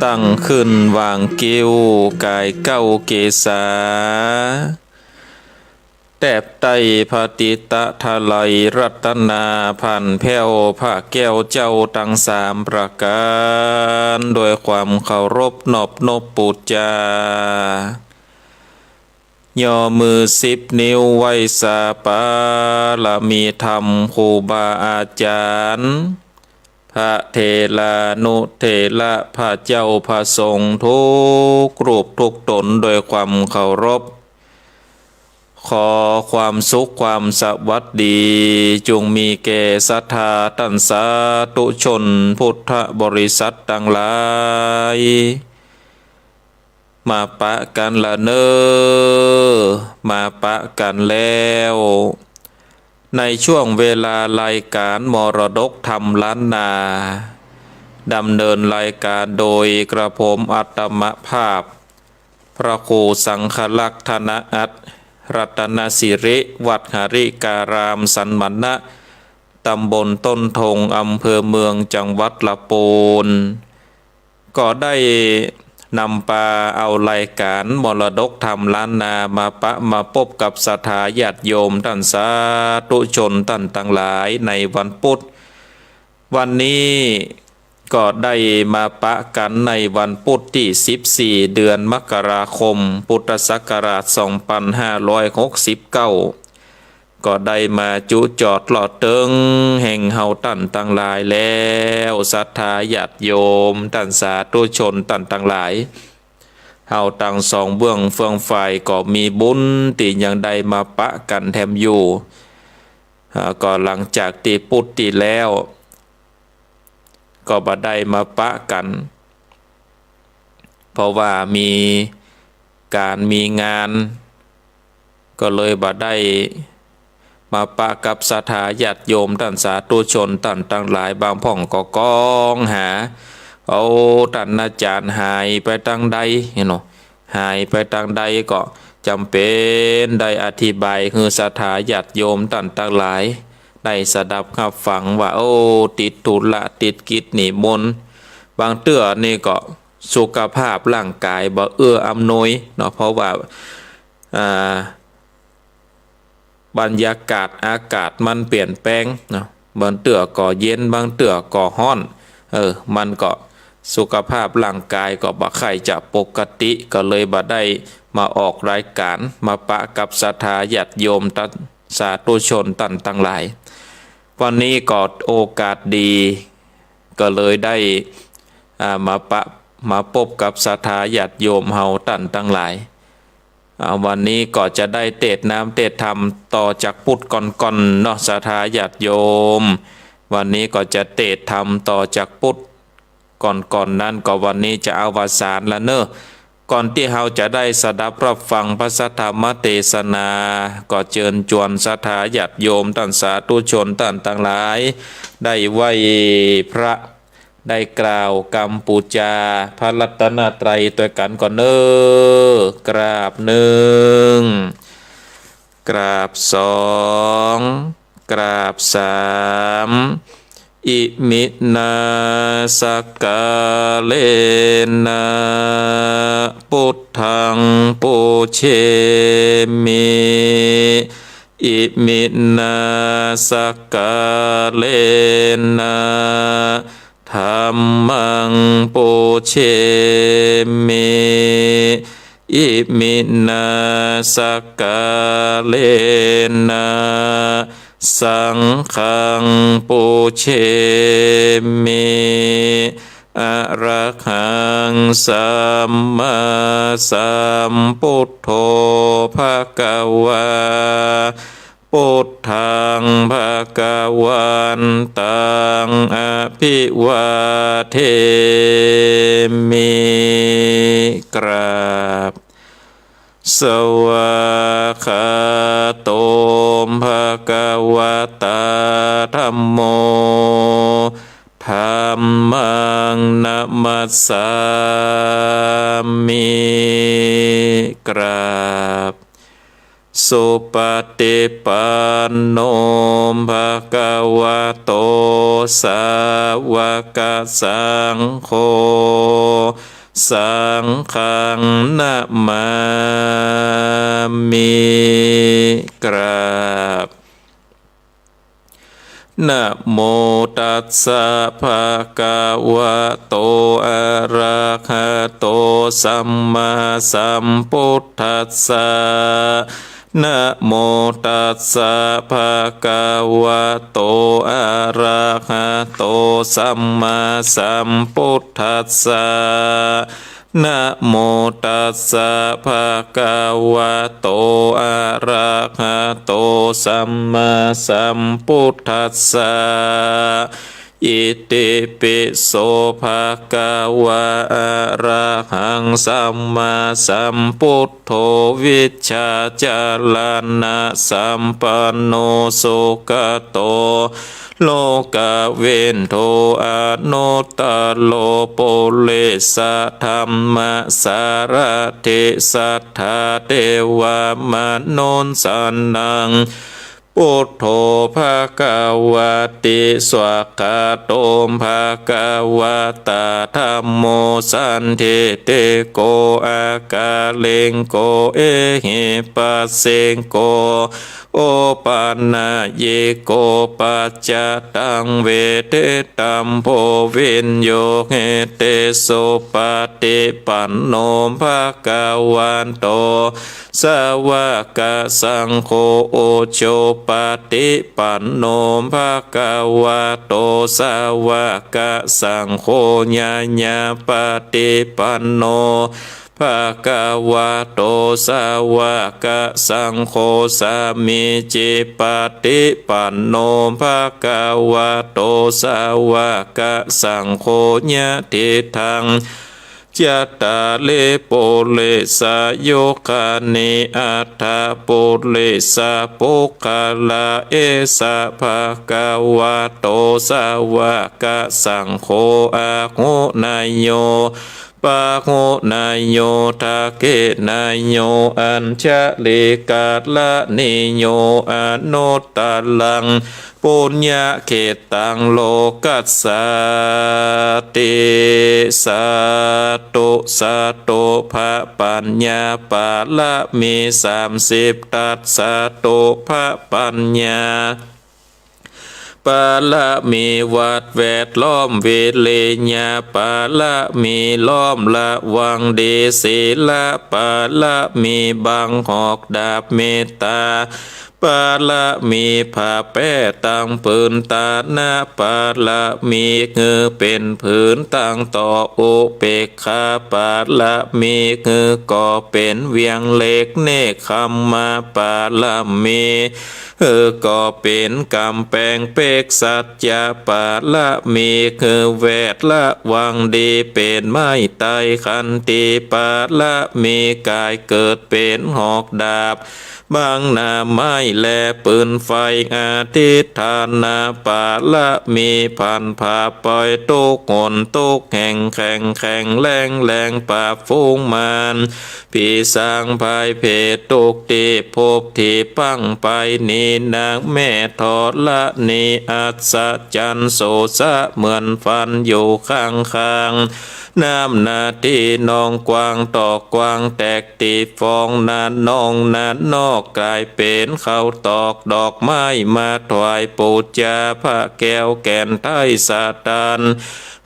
ตั้งขึ้นวางกิ้วกายเก้าเกษาแตบไตพาติตะทะไลรัตนาพันแผ้วผ้าแก้วเจ้าตั้งสามประการโดยความเคารพนอบนบปูจาย่อมือ10 นิ้วไว้สาปาละมีธรรมครูบาอาจารย์พระเทลานุเทระพระเจ้าพระสงฆ์ทุกรูปทุกตนโดยความเคารพขอความสุขความสวัสดีจงมีแก่ศรัทธาท่านสาธุชนพุทธบริษัททั้งหลายมาปะกันละเนอมาปะกันแล้วในช่วงเวลารายการมรดกธรรมล้านนาดำเนินรายการโดยกระผมอัตมภาพพระครูสังฆลักษณอัตรัตนสิริวัดหริการามสันมณะตำบลต้นทงอำเภอเมืองจังหวัดลำพูนก็ได้นำปาเอารายการมรดกธรรมล้านนามาพบกับศรัทธาญาติโยมท่านสาธุชนท่านทั้งหลายในวันพุธวันนี้ก็ได้มาปะกันในวันพุธที่14 เดือนมกราคมพุทธศักราช2569ก็ได้มาจุจอดหลอดเติงแห่งเฮาท่านทั้งหลายแล้วศรัทธาญาติโยมท่านสาธุชนท่านทั้งหลายเฮาตั้งสองเบื้องเฟืองฝ่ายก็มีบุญที่ยังได้มาปะกันแถมอยู่ก็หลังจากที่พุธที่แล้วก็บ่ได้มาปะกันเพราะว่ามีการมีงานก็เลยบ่ได้มาปะกับศรัทธาญาติโยมท่านสาธุชนท่านทั้งหลายบางพ่องก็ก้องหาเอาท่านอาจารย์หายไปทางใดหายไปทางใดก็จำเป็นได้อธิบายคือศรัทธาญาติโยมท่านทั้งหลายได้สดับรับฟังว่าติดธุระติดกิจนิมนต์บางเตื้อนี่ก็สุขภาพร่างกายบ่เอื้ออำนวยเนาะเพราะว่าบรรยากาศอากาศมันเปลี่ยนแปลงเนาะบางเตื้อก็เย็นบางเตื้อก็ร้อนมันก็สุขภาพร่างกายก็บ่ค่อยจะปกติก็เลยบ่ได้มาออกรายการมาปะกับศรัทธาญาติโยมท่านสาธุชนท่านทั้งหลายวันนี้ก็โอกาสดีก็เลยได้มาพบกับศรัทธาญาติโยมเฮาท่านทั้งหลายวันนี้ก็จะได้เทศน้ำเทศธรรมต่อจากพุทธก่อนๆเนาะศรัทธาญาติโยมวันนี้ก็จะเทศธรรมต่อจากพุทธก่อนนั้นก็วันนี้จะอวสานละเนอะก่อนที่เราจะได้สดับรับฟังพระสัทธรรมเทศนาก็เชิญชวนศรัทธาญาติโยมท่านสาธุชนท่านทั้งหลายได้ไหว้พระได้กล่าวกรรมปูจาพระรัตนตรัยตัวกันก่อนเนอกราบ1กราบ2กราบ3อิมินาสกาเลนะพุทธังปูเชมิอิมินาสกาเลนะธัมมังปูเชมิอิมินาสกาเลนะสังฆังปูเชมิอะระหังสัมมาสัมพุทโธภะคะวาพุทธังภะคะวันตังอภิวาเทมิกราบสวากขาโตภะคะวะตาธัมโมธัมมังนะมัสสามิกราบ สุปฏิปันโนภะคะวะโตสาวกสังโฆสังฆังนะมามิกราบนะโมตัสสะภะคะวะโตอะระหะโตสัมมาสัมพุทธัสสะนะโมตัสสะภะคะวะโตอะระหะโตสัมมาสัมพุทธัสสะนะโมตัสสะภะคะวะโตอะระหะโตสัมมาสัมพุทธัสสะอิติปิโสภะคะวะอะระหังสัมมาสัมพุทโธวิชชาจารณะสัมปันโนสุขโตโลกเวนโทอนุตตโลโปเลสะธรรมสารติสัทธาเทวมนุนสันนังพุทโธภะคะวะติสวากขาโตภะคะวะตาธัมโมสันทิเตโกอากาเลงโกเอหิปัสเสงโกโอปันนาเยโกปัจจตังเวเตตัมโพวินโยเหเตโสปฏิปันโนภะคะวันโตสาวกสังโฆโอโชปฏิปันโนภะคะวะโตสาวกสังโฆญาญาปฏิปันโนภะคะวะโตสาวกสังโฆสามิจิปฏิปันโนภะคะวะโตสาวกสังโฆญาติทังจัตตาเลโปเลสะโยคานิอัตถาโปเลสะปุคาลาเอสะภะคะวะโตสาวกสังโฆอะโหนายโยปะโหนายโยทาเกนายโยอัญชลิกาละนิโยอนุตตลังปุญญาเขตังโลกัสสติสัตตุสัตตุภะปัญญาปาละมี30ตัสสะตุภะปัญญาปาละมีวัดแวดล้อมเวเลญาปาละมีล้อมละวังเดศีละปาละมีบังหอกดาบเมตตาปาละมีผ้าแป้ตั้งปืนตาหน้าปาละมีเงือเป็นผืนตั้งต่อโอเปกขาปาละมีเงือก่อเป็นเวียงเล็กเนคขมมาปาละมีก็เป็นกำแพงเปกสัจจะปาละมีคือแวดละวังดีเป็นไม้ไตขันติปาละมีกายเกิดเป็นหอกดาบบางนาไม้แลปืนไฟอาทิตฐานาปาละมีพันผาปล่อยตุกหนตุกแห่งแข่งแข่งแรงแรงป่าฟูงมานพี่สร้างภายเพศตุกตีพบที่ปังไปนีนางแม่ทอดละนีอัศจรรย์โสสะเหมือนฟันอยู่ข้างข้างน้ำนาที่นองกวางตอกกวางแตกตีฟองนานนองนานนอกกลายเป็นข้าวตอกดอกไม้มาถวายปูจาพระแก้วแก่นไทยสาตาน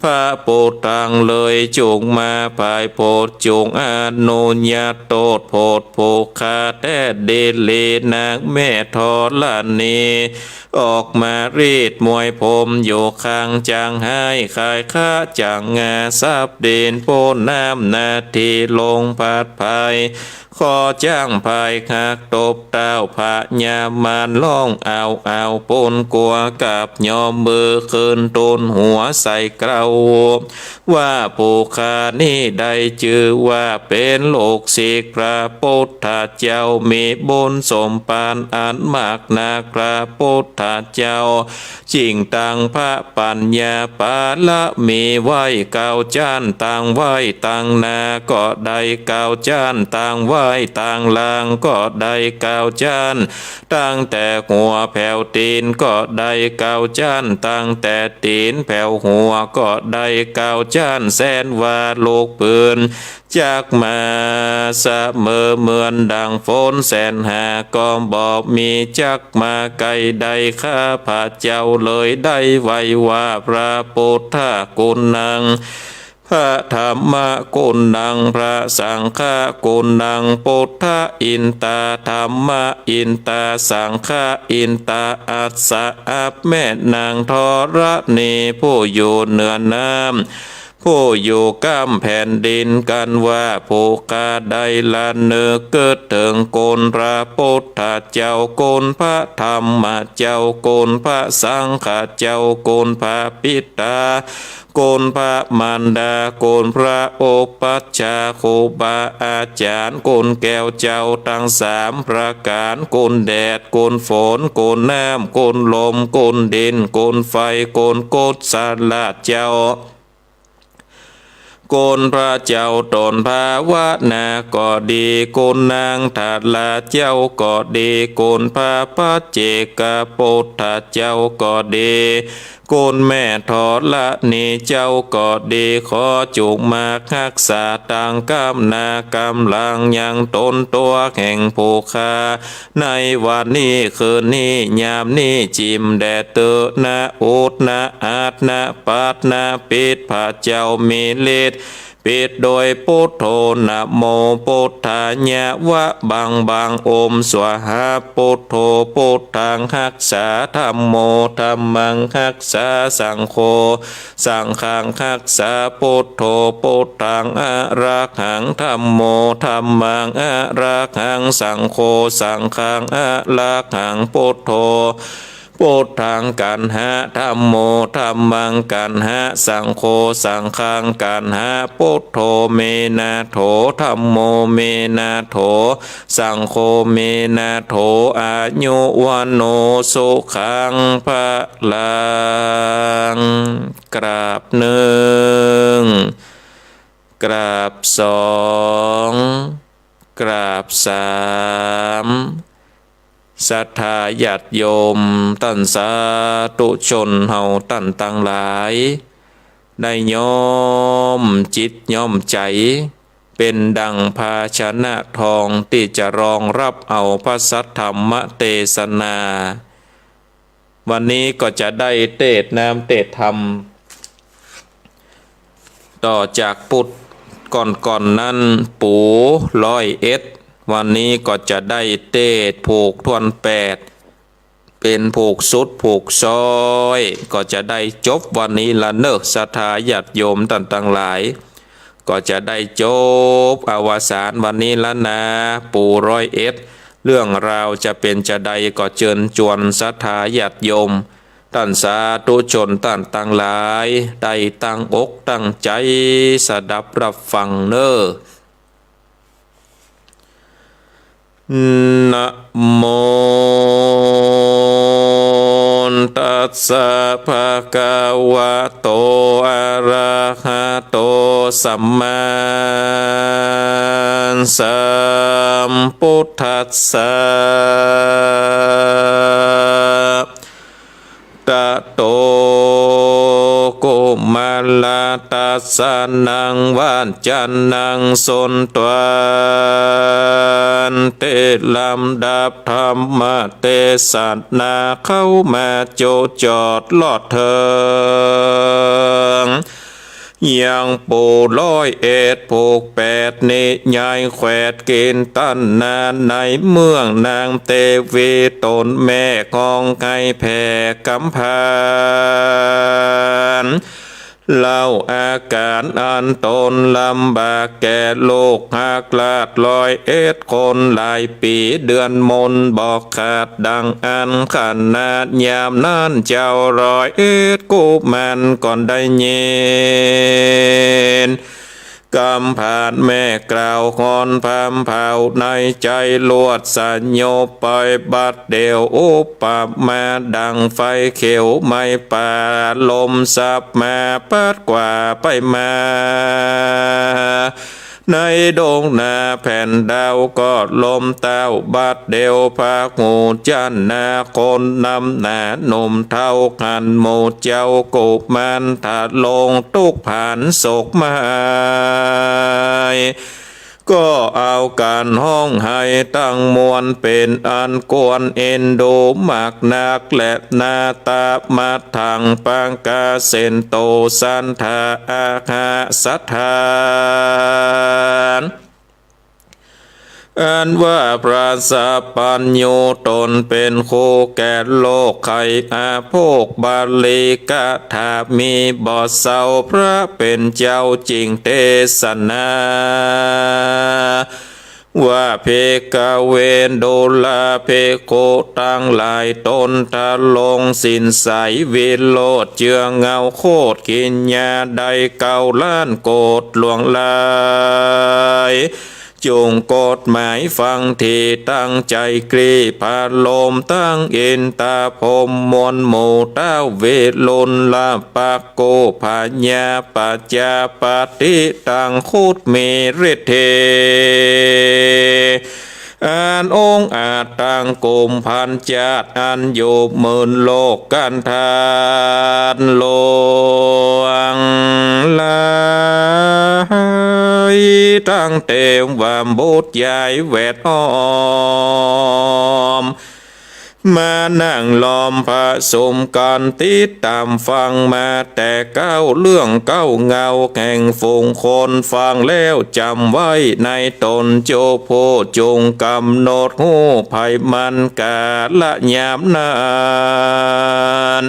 พระโปตังเลยจุงมาภายโพดจุงอานุญาโตดโพดโภคาแต่เดเลนางแม่ทอละนีออกมารีดมวยผมอยู่ข้างจางให้ขายข้าจางงาซับเด่นโพน้ำนาทีลงพัดภายขอจ้างภายหักตบเต้าพระญามานล่องเอาปนกัวกับยอมมือคืนต้นหัวใส่เกลาว่าผู้ขานี่ได้ชื่อว่าเป็นโลกศิกพระพุทธเจ้ามีบุญสมปานอันมากนาพระพุทธเจ้าจริงตังพระปัญญาปาละมีไว้เก้าจานตังไว้ตังนาก็ได้เก้าจานตังไว้ ว้ต่างลางก็ได้9 จานตั้งแต่หัวแผ่วตีนก็ได้9 จานตั้งแต่ตีนแผ่วหัวก็ได้9 จานแสนว่าลูกปืนจากมาเสมอเหมือนดังฝนแสนหาก็บอกมีจักมาไกลใดข้าพระเจ้าเลยได้ไว้ว่าพระพุทธกุณังพระธรรมกุณังพระสังฆกุณังพุทธอินตาธรรมอินตาสังฆอินตาอัสสะอัปแม่นางธรณีผู้อยู่เหนือน้ำผู้อยู่ก้ามแผ่นดินกันว่าผู้กาได้ละเนื้อเกิดถึงโกนพระพุทธเจ้าโกนพระธรรมเจ้าโกนพระสังฆเจ้าโกนพระปิตาโกนพระมารดาโกนพระโอปัชฌาย์ครูบาอาจารย์โกนแก้วเจ้าทั้ง3 ประการโกนแดดโกนฝนโกนน้ำโกนลมโกนดินโกนไฟโกนโกฏสาลาเจ้าโกนพระเจ้าตนภาวนาก็ดีโกนนางทัตลาเจ้าก็ดีโกนพระปัจเจกพุทธเจ้าก็ดีโกนแม่ทอดละนีเจ้าก็ดีขอจุกมารักษาต่างกำนากำลังยังตนตัวแห่งผู้คาในวันนี้คืนนี้ยามนี้จิมแดดเตอนะอุดนะอาดนะปัดนะปิดพระเจ้ามีฤทธิ์ปิดโดยพุทโธนะโมพุทธายะวะบังบังโอมสวหาพุทโธพุทธังรักษาธัมโมธัมมังรักษาสังโฆสังฆังรักษาพุทโธพุทธังอะระหังธัมโมธัมมังอะระหังสังโฆสังฆังอะระหังพุทโธพุทธังกันหะธัมโมธัมมังกันหะสังโฆสังฆังกันหะพุทโธเมนะโถธัมโมเมนะโถสังโฆเมนะโถอายุวันโนสุขังภะลังกราบ1กราบ2กราบ3ศรัทธาญาติโยมตั้นสาธุชนเฮาตั้นตั้งหลายได้ย่อมจิตย่อมใจเป็นดังภาชนะทองที่จะรองรับเอาพระสัทธรรมเทศนาวันนี้ก็จะได้เทศน์นามเทศน์ธรรมต่อจากพุทธก่อนนั้นปู101วันนี้ก็จะได้เทศน์ผูกทวน8เป็นผูกสุดผูกซอยก็จะได้จบวันนี้ละเนอะศรัทธาญาติโยมต่างๆหลายก็จะได้จบอวสานวันนี้ละนะปู101เรื่องราวจะเป็นจะใดก็เชิญชวนศรัทธาญาติโยมท่านสาธุชนท่านต่างหลายได้ตั้งอกตั้งใจสดับรับฟังเนอะนะโมตัสสะภะคะวะโตอะระหะโตสัมมาสัมพุทธัสสะตะโตกุมาลาตัสสะนังวันจันนังสนตวันเตลำดับธรรมเทศนาเข้ามาโจจอดลอดเถิงยังปู101ผูก8นิยายแขวดกินตันนานในเมืองนางเตวีตนแม่ของไก่แผ่กำพานเล่าอาการอันตนลำบากแก่โลกหากลาด101คนหลายปีเดือนมนบอกขาดดังอันขนาดยามนั้นเจ้า101กุมันก่อนได้เย็นกำผ่านแม่กล่าวคอนพามเผาในใจลวดสัญโยปล่อยบัดเดียวอุปมาดังไฟเขียวไม่ป่าลมสับมาปัดกว่าไปมา ในดงนาแผ่นดาวก็ลมเต้าบัดเดียวพาหูจันนาคนนำหน้าหนุ่มเท่ากันหมู่เจ้ากุมันถ้าลงทุกผ่านโศกไม้ก็เอาการห้องให้ตั้งมวลเป็นอันกวนเอ็นดูมากนักและนาตามาทางปังกาเซนโตสันทาอาคาสัทธานอันว่าพระสัพพัญญูตนเป็นโคแก่โลกไขอาโภคบาลีกะถามีบอดเศร้าพระเป็นเจ้าจริงเทศนาว่าเพกเวนโดลาเพโกตั้งหลายตนทะลงสินใสวิโลดเจือเงาโคตรกินยาใดเก่าล้านโกดหลวงลายจงกฎหมายฟังที่ตั้งใจกรีพาลมตั้งอินตาพมมวลหมู่เต้าเวลุนลาปะโกภาญาปัจจาปฏิตังคุดเมริเทอันองค์อาจตั้งกลุ่มพันจาตอันอยู่หมื่นโลกกันทานหลวงลายตั้งเต็มวามบุตรใหญ่แวดอ้อมมานั่งล้อมผสมกันติดตามฟังมาแต่เก้าเรื่องเก้าเงาแห่งฝูงคนฟังแล้วจำไว้ในตนโจโพจงกำหนดหูภัยมันกาละยามนาน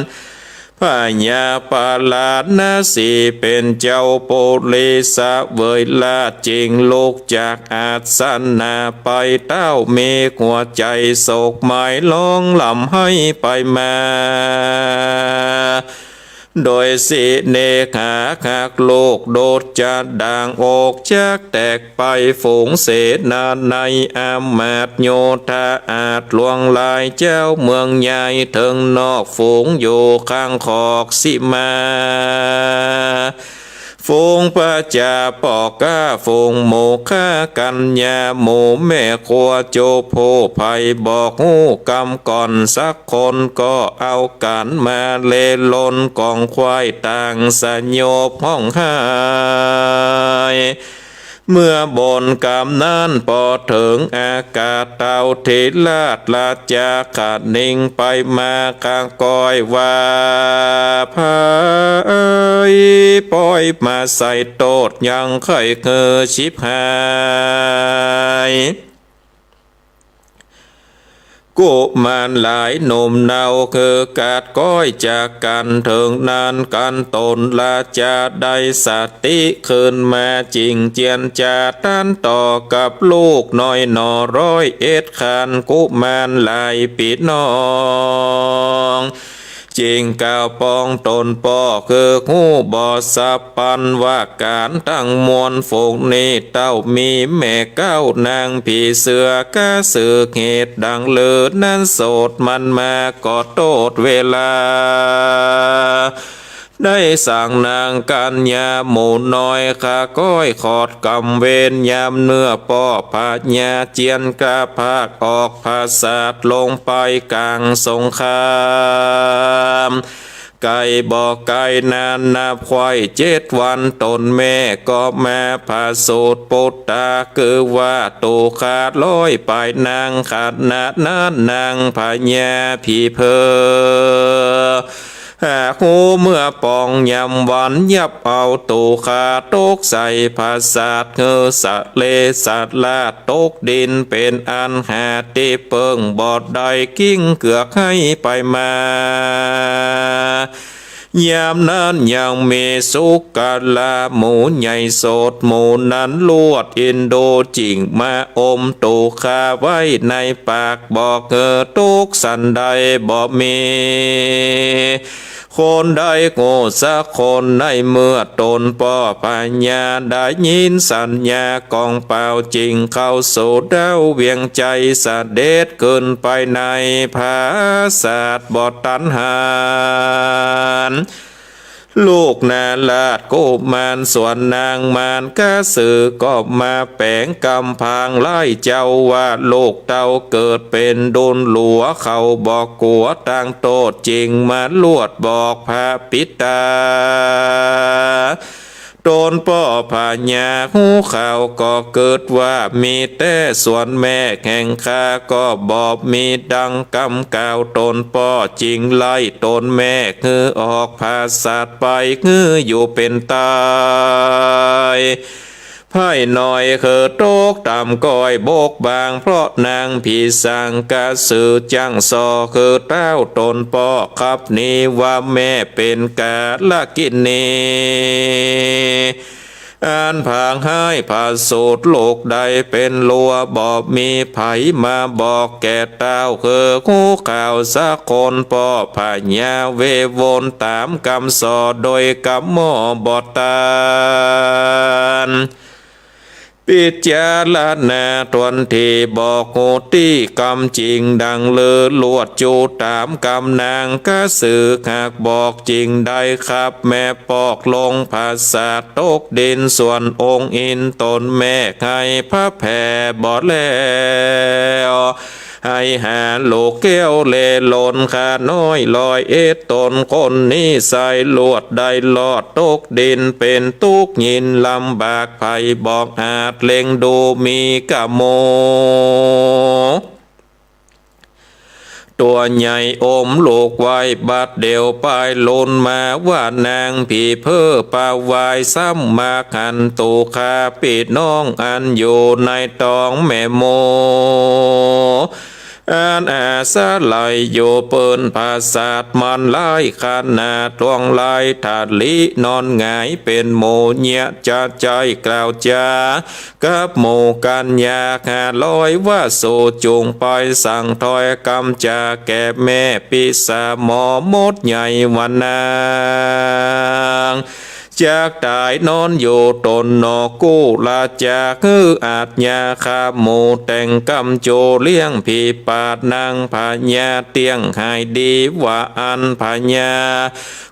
พญาปาลาดนาสีเป็นเจ้าโปลิสะเวยลาจริงลูกจากอาสันนาไปเต้ามีหัวใจโศกหมายลองลำให้ไปมาโดยสิเนกหาคักโลกโดดจะด่างอกจากแตกไปฝูงเสนาในอามาตโยธาอาจลวงลายเจ้าเมืองใหญ่ถึงนอกฝูงอยู่ข้างขอกสิมาฝูงพระจาปอกก้าฝูงโมฆ่ากัญญาโมแม่ครัวโจโพภัยบอกหูกำก่อนสักคนก็เอากันมาเลลนกองควายต่างสยบห้องหายเมื่อบนกำนั้นพอถึงอากาศเต่าทิลาดลาจาขาดนิ่งไปมากางกอยว่าพายปล่อยมาใส่โตดยังไข่เคอชิบหายกุมารหลายหนุ่มเนาคือกาดก้อยจากกันถึงนานกันตนลาจาได้สติคืนมาจริงเจียนจาต้านต่อกับลูกน้อยหนอร้อยเอ็ดขันกุมารหลายปีน้องจริงกาวปองตนปอคือหูบอสับปันว่าการตั้งมวลฝูงนี้เต้ามีแม่เก้านางผีเสือกะสือเหตุดังเลือนั้นโสดมันมาก็โตดเวลาได้สั่งนางกัญญาหมูน้อยข้าก้อยขอดกำเวนยามเนื้อปอผาญาเจียนกาภาคออกภาษาลงไปกลางสงครามไก่บอกไก่นานนับควาย7 วันตนแม่ก็มาผาสูตรปุตตาคือว่าตูขาดร้อยไปนางขาดนาดนั้นนางพญาผีเพอหากหูเมื่อปองยำวันยับเอาตูขาตกใส่ภาษาเงือสะเลสัตลาดตกดินเป็นอันหาติเปิงบอดได้กิ้งเกือกให้ไปมายามนั้นยังมีสุกกาลาหมูใหญ่โสดหมูนั้นลวดอินโดจิงมาอมตูคาไว้ในปากบอกทุกสันใดบอกมีคนใดโง่สักคนในเมื่อตนป่อปัญญาได้ยินสัญญากองเปล่าจริงเข้าสู่ดาวเวียงใจสะเด็ดขึ้นไปในภาษาบทตันหาร ลูกนาลาดโกมานส่วนนางมานกะสือก็มาแปลงกำพางไล่เจ้าว่าโลกเต้าเกิดเป็นโดนหลัวเขาบอกกัวตั้งโตดจริงมาลวดบอกพระปิตาโดนป่อพญาหูข่าวก็เกิดว่ามีแต่ส่วนแม่แห่งข้าก็บอกมีดังกำกล่าวตนป่อจริงไล่ตนแม่คือออกภาษาไปคืออยู่เป็นตายไพ่หน่อยคือโตกต่ำก้อยโบกบางเพราะนางผีสังกะสือจังซอคือเต้าตนป่อครับนี้ว่าแม่เป็นกาละกินนีอ่านผางให้ผาสูตรโลกใดเป็นลัวบอกมีไผมาบอกแก่เต้าคือคู่ข่าวสักคนป่อพญาเววนตามกำสอโดยกำหมอบอตานปิจารณาตวนที่บอกโหติกรรมจริงดังเลือลวดจูตามกรรมนางกะสือหากบอกจริงได้ครับแม่ปอกลงภาษาตกดินส่วนองค์อินตนแม่ให้พระแผ่บอดแล้วให้หาโลกแก้วเลลนขาน้อยลอยตนคนนี้ใส่ลวดได้ลอดตกดินเป็นตุกยินลำบากไผบอกอาจเล็งดูมีกะโมตัวใหญ่อมลูกไว้บัดเดียวไปลนมาว่านางผีเพ้อปาวายซ้ำมาขันตูคาปิดน้องอันอยู่ในตองแม่โมอันอาสาไหลอยู่เปิ้นภาษาดมันไล่ขานาตวงไล่ถาดลินอนหงายเป็นโมเนียจะใจกล่าวจากับโมกันยาหาลอยว่าสู่จุงไปสั่งถอยกำจาแก่แม่ปิสาหมอมดใหญ่วันนางจากตายนอนอยู่ตนนอกู้ลาจากคืออาจยาคาโมแต่งกำโจเลี้ยงผีปาดนางพญาเตียงหายดีว่าอันพญา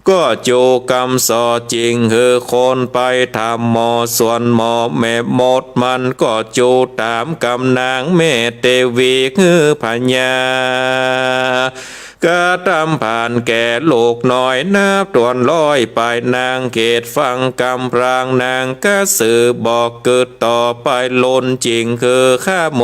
ก็โจกำสอจริงคือคนไปทำหมอส่วนหมอแม่หมดมันก็โจตามกำนางแม่เตวีคือพญากะตำผ่านแก่โลกน้อยนับตวนลอยไปนางเกตฟังกำพรางนางกะสือบอกเกิดต่อไปลนจริงคือข้าโม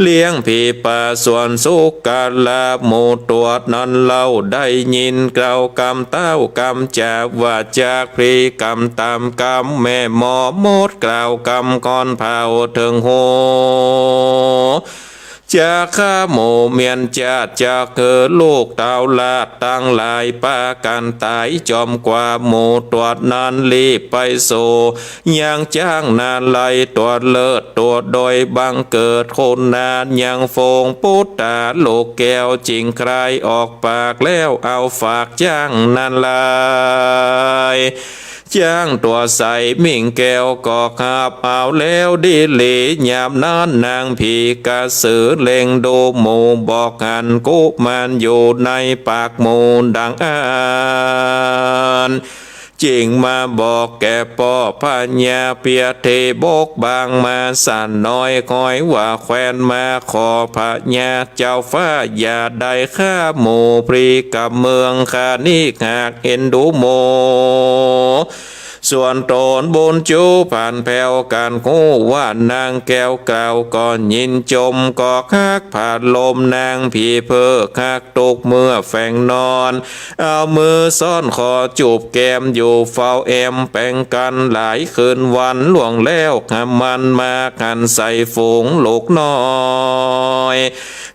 เลี้ยงผีป่าส่วนสุกกาลาโมตัวนั้นเล่าได้ยินกล่าวกำเต้ากำจากว่าจากพรีกำตามกำแม่หมอมดกล่าวกำก่อนเผาถึงโหจากข้าโมเมียนจาจากเกิดลูกเต่าลาดตั้งหลายปากันตายจอมกว่าโมตัวนั้นรีบไปโซยังจ้างนานไลตัวเลิศตัวโดยบังเกิดคนนานยังฟงปุตตาโลกแก้วจริงใครออกปากแล้วเอาฝากจ้างนานไลจ้างตัวใส่มิ่งแก้วก็ขับเอาแล้วดีหลียามนั้นนางผีกระสือเล็งดูหมูบอกหันกุมันอยู่ในปากหมูดังอ่านจริงมาบอกแก่ป่อพญาเปียเทบกบางมาสั่นน้อยคอยว่าแควนมาขอพญาเจ้าฟ้าอย่าได้ข้าหมูปรีกับเมืองข้านี่หากเห็นดูโมส่วนตนบนจูผ่านแผ่วการคู่ว่านางแก้วกล่าวก่อนยินจมก็คักผ่านลมนางผีเพ้อคักตกเมื่อแฝงนอนเอามือซ่อนคอจูบแก้มอยู่เฝ้าแอมแป่งกันหลายคืนวันล่วงแล้วหามันมากันใส่ฝูงลูกน้อย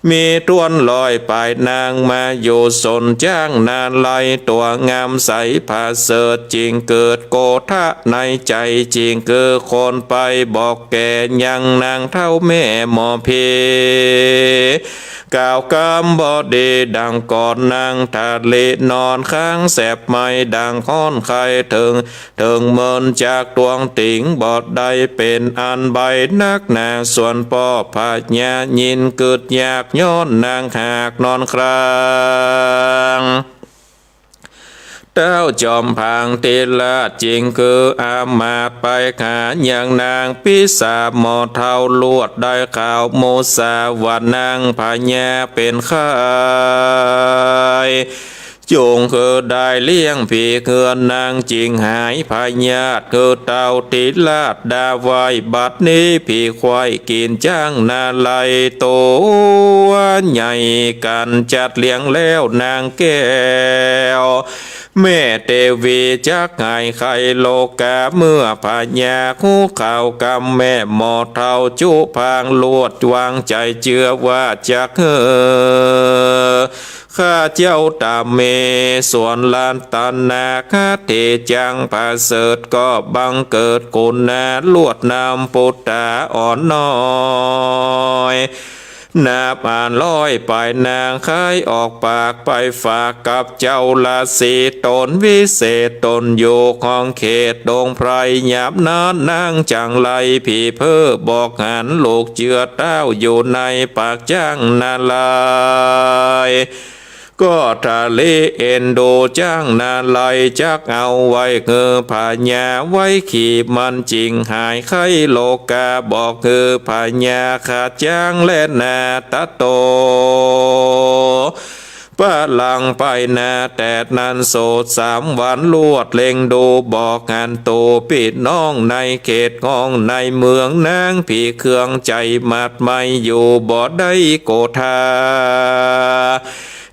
มีตวนลอยไปนางมาอยู่สนจ้างนานไลตัวงามใสผาเสดจริงเกิดโกธะในใจจริงคือคนไปบอกแกยังนางเท่าแม่หมอเพกล่าวกำบอดีดังก่อนนางทาเลนอนข้างแสบไม่ดังค้อนไข่ถึงเมินจากตวงติ่งบอดใดเป็นอันใบนักนาส่วนป่อพาญายินเกิดอยากย้อนนางหากนอนคราง เต้าจอมพังเตละจริงคืออามาตย์ไปขาอย่างนางพิสาหมอเท่าลวดได้ข่าวโมสาวัดนางพญาเป็นข้ายจงคือได้เลี้ยงผีเคือนนางจริงหายพญาตคือเต่าติลาดดาไว้บัดนี้ผีควายกินจ้างนาไลโตใหญ่กันจัดเลี้ยงแล้วนางแก้วแม่เทวีจักไห้ไข่โลกาเมื่อพญาคู่ข่าวกำแม่หมอเท่าจุพางลวดวางใจเชื่อว่าจักข้าเจ้าตามเมส่วนลานตันนาคาเทจังผาเสดก็บังเกิดกุณนาลวดนำปุตตาอ่อนน้อยนาบอ่านลอยไปนางคายออกปากไปฝากกับเจ้าลาสีตนวิเศษตนอยู่ของเขตดงไพรหยาบนานนางจังไรผีเพ้อบอกหันลูกเจือเต้าอยู่ในปากจ้างนาลายก็ทะเลเอ็นดูจ้างนาไลจักเอาไว้เงือผาญาไว้ขี่มันจริงหายไข้โลกาบอกคือผาญาขาดจ้างและนาตะโตป้าลังไปนาแต่นั้นโสด3 วันลวดเล็งดูบอกงานโตปิดน้องในเขตของในเมืองนางผีเครื่องใจมัดไม่อยู่บ่ได้โกธา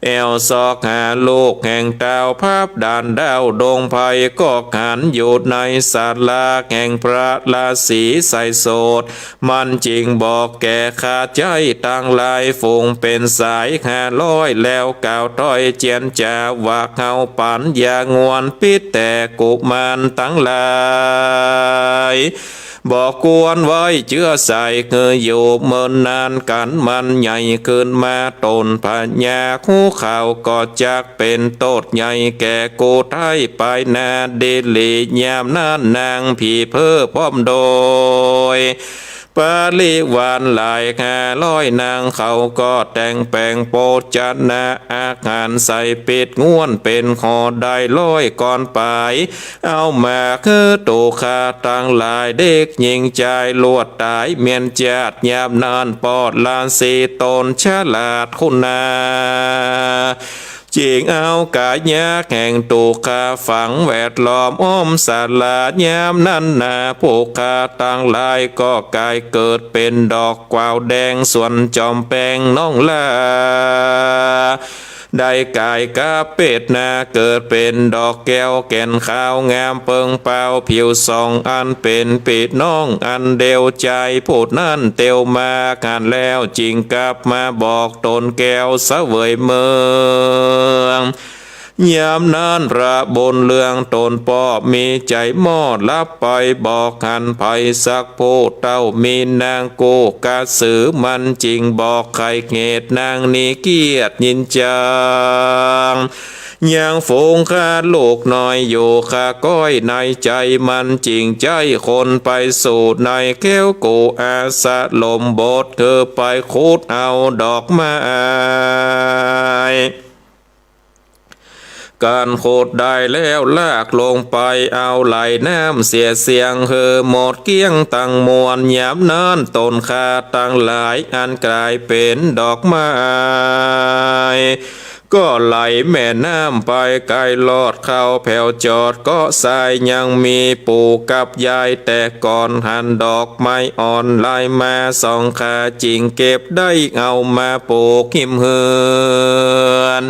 แอวซอกหาลูกแห่งดาวภาพด่านดาวดงไพก็ขันอยู่ในศาลาแห่งพระราศีใสโสดมันจริงบอกแก่ขาใจตั้งลายฝูงเป็นสาย500แล้วกล่าวต้อยเจียนจาว่าเขาปันอย่างวนปิดแต่กุมารตั้งลายบอกกวนไว้เชื่อใส่เคยอยู่เมินนานกันมันใหญ่ขึ้นมาตนพญาคู่ข่าวก็จักเป็นโตดใหญ่แก่กูไทยไปนาเดลียามนานนางผีเพ้อพร้อมโดยปาลิวานหลาย500นางเขาก็แต่งแปลงโปจันนาอาหารใส่ปิดง่วนเป็นคอได้100ก่อนไปเอามาคือตูคาตั้งหลายเด็กยิงใจลวดตายเมียนจัดยามนานปอดลานสีตนฉลาดคุณนาจิงเอากาญาแห่งตูคาฝังแวดล้อมอ้อมศาลายามนั้นนาผู้คาตั้งลายก็กายเกิดเป็นดอกกวาวแดงส่วนจอมแปงน้องลาได้กายกาเป็ดนาเกิดเป็นดอกแก้วแก่นขาวงามเปิงเปล่าผิว2 อันเป็นปิดน้องอันเดียวใจพูดนั่นเตียวมาการแล้วจริงกลับมาบอกตนแก้วเสวยเมืองยามนั้นพระบนเรื่องตนปอบมีใจมอดรับไปบอกหันภัยสักโพเต้ามีนางโกกาสือมันจริงบอกใครเหตุนางนี้เกียรติยินจางยังฝูงข้าลูกน้อยอยู่ข้าก้อยในใจมันจริงใจคนไปสู่ในแก้วกูอาสะลมบทเธอไปคูดเอาดอกไม้การโคดได้แล้วลากลงไปเอาไหลน้ำเสียเสียงเฮอหมดเกี้ยงตั้งมวลยามนั้นต้นคาตั้งหลายอันกลายเป็นดอกไม้ก็ไหลแม่น้ำไปไกลลอดเข้าแผ่วจอดก็ทรายยังมีปู่กับยายแต่ก่อนหันดอกไม้อ่อนลายมา2 ขาจริงเก็บได้เอามาปลูกหิมเฮือน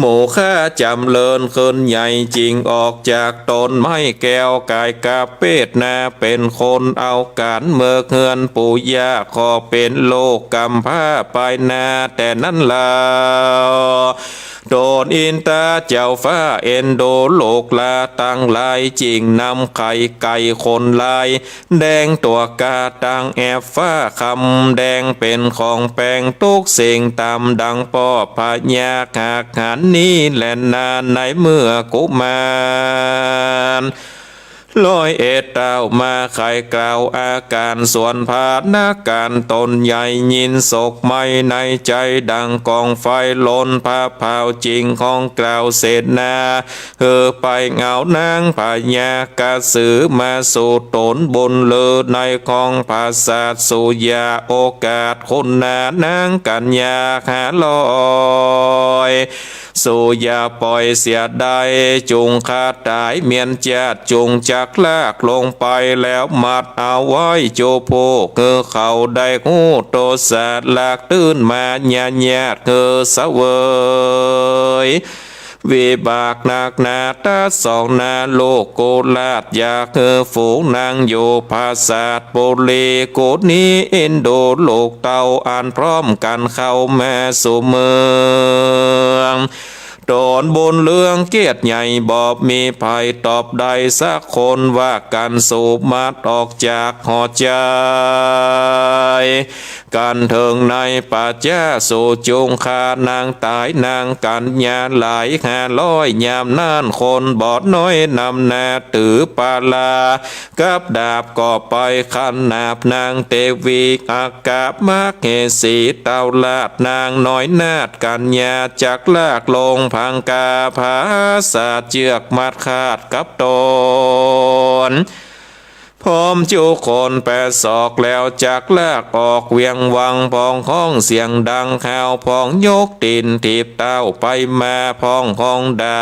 หมูข้าจำเลินขึ้นใหญ่จริงออกจากต้นไม้แก้วกายกาเป็ดนาเป็นคนเอาการเมื่อเฮือนปู่ย่าขอเป็นโลกกำพร้าไปนาแต่นั้นลาโดนอินตาเจ้าฟ้าเอ็นโดโลกลาตั้งลายจริงนำไข่ไก่คนลายแดงตัวกาตั้งแอบฟ้าคำแดงเป็นของแปงตุกเสียงตามดังป้อพญาขากหันนี้แหลนนานในเมื่อกุมาร 101เต้ามาไขกล่าวอาการส่วนพานาการตนใหญ่ยินศกไม่ในใจดังกองไฟลนพาเผาจริงของกล่าวเสนาไปเงานางพญากระสือมาสู่ตนบนเลือในของภาษาสุยาโอกาสคนนานางกัญญาหาลอยสุยาปล่อยเสียได้จุงขาดตายเมียนจัดจุงจักลากลงไปแล้วมัดเอาไว้โจโพเขาได้หูโตสาดลากตื้นมาญาญาติเสวยวิบากนักนาตาสองนาโลกโกลาดอยากฝูงนางอยู่ภาษาโปลีโกนี้อินโดโลกเตาอ่านพร้อมกันเข้ามาสู่เมืองโดนบนเรื่องเกียรติใหญ่บอบมีภัยตอบใดสักคนว่ากันสูบมัดออกจากหอใจกันเถิงในป่าจ้าสู่จุงคานางตายนางกันญาหลาย500ยามน่านคนบอดน้อยนำนาตือปาลากับดาบก่อไปขันนาบนางเตวีอากาบมากเฮสีเตาลาดนางน้อยนาดกันญาจักลากลงพังกาภาษาเจือกมัดขาดกับตนพร้อมจุคน8ศอกแล้วจากลากออกเวียงวังพองห้องเสียงดังข่าวพองยกตินทีบเต้าไปมาพองห้องดา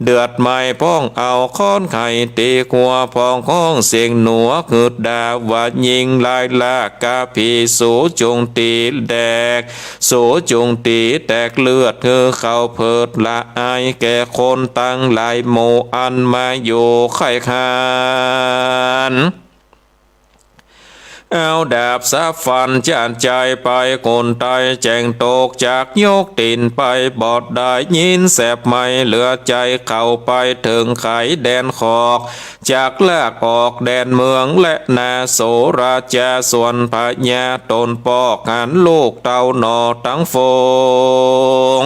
เดือดไม่พองเอาค้อนไข่ตีหัวพองห้องเสียงหนัวหืดดาว่ายิงลายลากาพีสูจงตีแดกสูจงตีแตกเลือดเขาเพิดละอายแก่คนตั้งหลายโมอันมาอยู่ไข่คานเอาดาบสาฟันจานใจไปคนตายแจงตกจากยกตินไปบอดได้ยินแสบไม่เหลือใจเข้าไปถึงไขแดนขอกจากลากออกแดนเมืองและนาโสราชาส่วนพญาตนปอกหันลูกเต่าหนอทั้งโฟง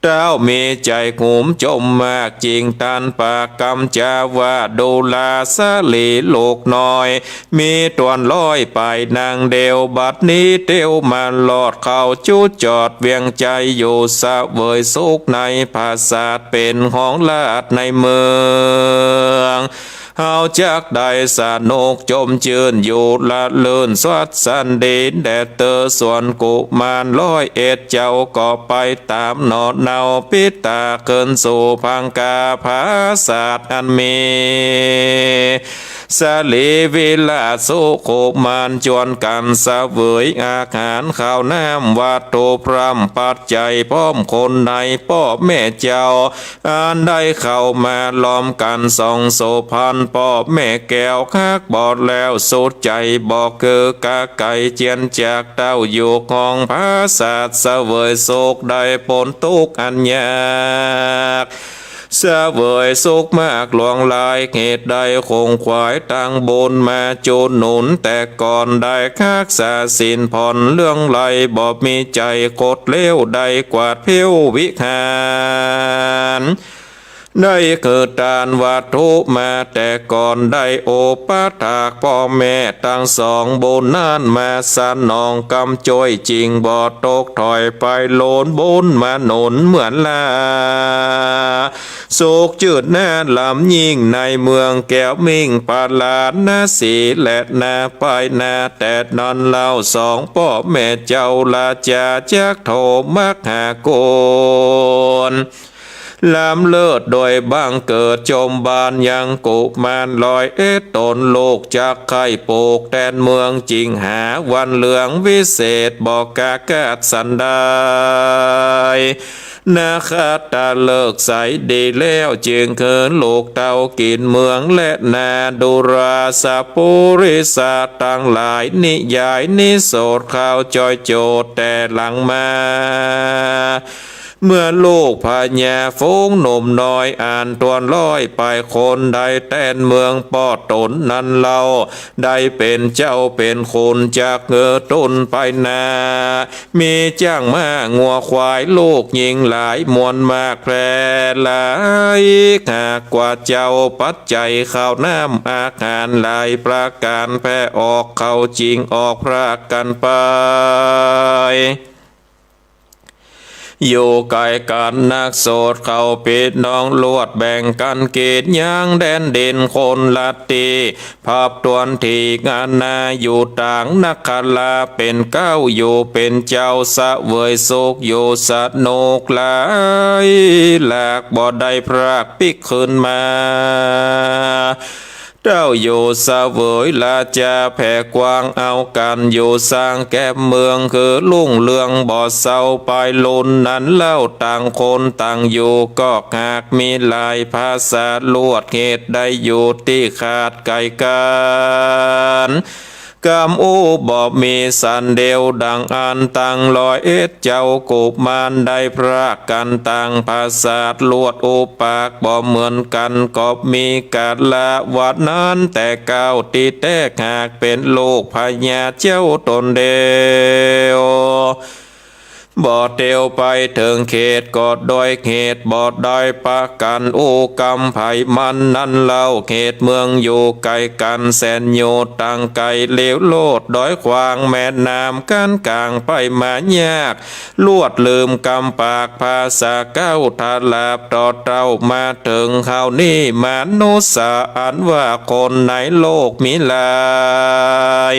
เจ้ามีใจหุมจมมากจริงตันปากกำจาว่าดูลาสลีลูกน้อยมีตวนลอยไปนางเดียวบัดนี้เตียวมาหลอดเข้าจุดจอดเวียงใจอยู่สะเวยสุขในภาษาทเป็นของลาดในเมืองเฮาจากได้สนุกจมจืนอยู่ละเลื่นสวัดสันดินแดดเตอส่วนกุมาร101เจ้าก็ไปตามหนอดเนาปิตาเกินสู่พังกาภาษาทอันมีสลีวิลาสุโคมานจวนกันสะเวยอาหารข้าวน้ำวัตถุพรำปัจจัยพร้อมคนในพ่อแม่เจ้าอันได้เข้ามาล้อมกันส่องโสพันพ่อแม่แก้วคักบอดแล้วสุดใจบอกคือกะไก่เจียนจากเต้าอยู่ของภาษาทเสวยโศกได้ปนทุกอันยากเสวยสุขมากหลวงลายเหตุใดคงควายตั้งบนมาจูนหนุนแต่ก่อนได้คักษาสินผ่อนเรื่องไหลบอบมีใจโคตรเลี้ยวได้กวาดเพี้ยววิหารได้เกิดตานวัตถุมาแต่ก่อนได้โอปาถากพ่อแม่ตั้งสองบนนานมาสันนองกำจอยจริงบ่ตกถอยไปโลนบนมาหนุนเหมือนลาโศกจืดหน้าลำยิ่งในเมืองแก้วมิ่งปาลาดนาสีและนาไปนาแต่นอนเล่าสองพ่อแม่เจ้าลาจาจากโทมักหาโกนลำเลิศโดยบังเกิดจมบานยังกุมาร101ตนโลกจากไข่โปกแดนเมืองจริงหาวันเหลืองวิเศษบอกกากาศสันได้นาคาตาเลิกใสดีแล้วจึงเคินโลกเต่ากินเมืองและนาดุราสาปุริสาตั้งหลายนิยายนิโสดข่าวจอยโจดแต่หลังมา เมื่อลูกพญาฝูงหนุ่มน้อยอ่านตวนร้อยไปคนใดแต้นเมืองปอดตนนั้นเราได้เป็นเจ้าเป็นคนจากเงอต้นไปนามีจ้างมางัวควายลูกยิงหลายมวลมากแพร่หลายหากกว่าเจ้าปัจจัยข้าวน้ำอาหารหลายประการแพ่ออกเข้าจริงออกพรากกันไปอยู่ไกลกันนักโสดเขาปิดน้องลวดแบ่งกันเกตย่างแดนดินคนละตีภาพตวนที่งานนาอยู่ต่างนักคลาเป็นเก้าอยู่เป็นเจ้าสะเวยโศกอยู่สนุกหลายหลากบ่ได้พรากปิกขึ้นมาเจ้าอยู่สะเวยลาจาแผ่กว้างเอากันอยู่สร้างแก้มเมืองคือลุ่งเรืองบ่อเศร้าไปลุนนั้นเล่าต่างคนต่างอยู่ก็หากมีลายภาษาลวดเหตุได้อยู่ที่ขาดไกลกันกำอูบอกมีสันเดียวดังอันตังลอยเจ้ากุบมานได้พรากกันต่างภาษาลวดอุปากบ่เหมือนกันก็มีกาละวัดนั้นแต่เก้าตีแตกหากเป็นลูกพญาเจ้าตนเดียวบ่เตียวไปถึงเขตกอดดอยเขตบ่ได้ประกันอุกรรมไผมันนั้นเล่าเขตเมืองอยู่ไกลกันแสนโยต่างไกลเลวโลดดอยควางแม่น้ำกันกลางไปมายากลวดลืมกำปากภาษาเก้าทาลาบต่อเต้ามาถึงข่าวนี้มานุสาอันว่าคนในโลกมีหลาย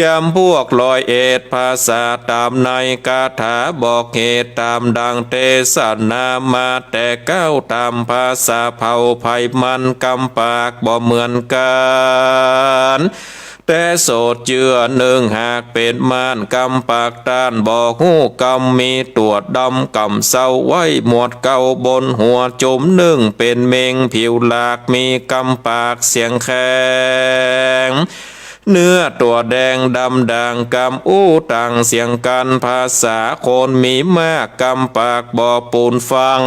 จำพวกลอยเอ็ดภาษาตามในคาถาบอกเหตุตามดังเทศนามาแต่เก้าตามภาษาเผ่าไผ่มันกำปากบ่เหมือนกันแต่โสดเจือหนึ่งหากเป็นม่านกำปากต้านบอกหูกำมีตัวดำกำเศร้าไว้หมวดเก่าบนหัวจุ่มหนึ่งเป็นเมงผิวหลากมีกำปากเสียงแข็งเนื้อตัวแดงดำด่างกำอู้ต่างเสียงกันภาษาคนมีมากกำปากบ่อปูนฟัง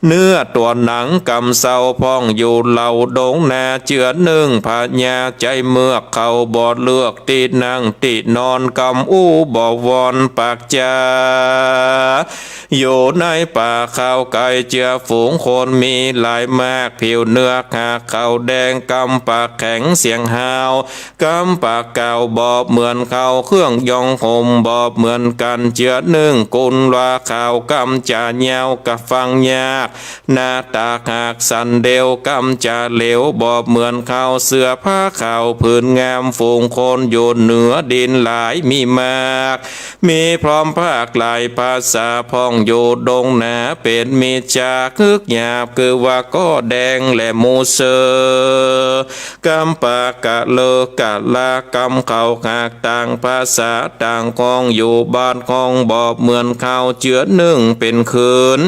เนื้อตัวหนังกำเศร้าพองอยู่เหล่าดงนาเจือหนึ่งพญาใจเมือกเขาบ่เลือกตีนั่งตีนอนกำอู้บ่วอนปากจาอยู่ในป่าเขาไก่เจือฝูงคนมีหลายมากผิวเนื้อหาเขาแดงกำปากแข็งเสียงหาวกำปากเก่าบอบเหมือนเขาเครื่องยองห่มบอบเหมือนกันเจือหนึ่งกุลว่าข่าวกำจะเงากับฟังยากหน้าตาหากสันเดียวกำจะเหลวบอบเหมือนเขาเสื้อผ้าขาวพื้นงามฝูงคนอยู่เหนือดินหลายมีมากมีพร้อมภาคหลายภาษาพองอยู่ดงหนาเป็นมีจาคึกหยาบคือว่าก็แดงและมูเซอกำปากะเลกะลากำเขาหากต่างภาษาต่างคองอยู่บ้านคองบอบเหมือนเขาเจือหนึ่งเป็นคืน